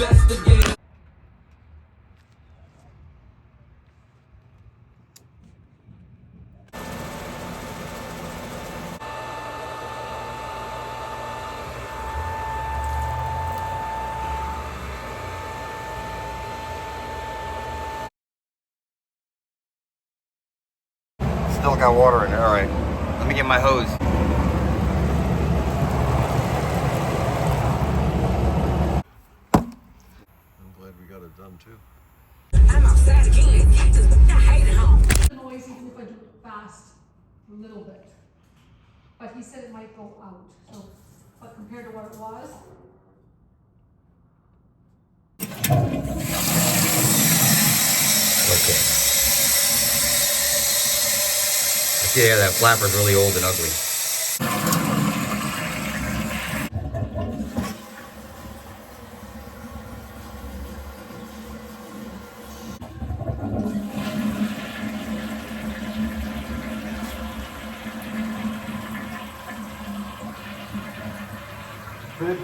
investigator. Still got water in there. All right. Let me get my hose. I'm glad we got it done too. I'm outside again. I hate it home. Noisy if I do it fast, a little bit. But he said it might go out, so, but compared to what it was, Okay. I see, yeah, that flapper's really old and ugly. Good.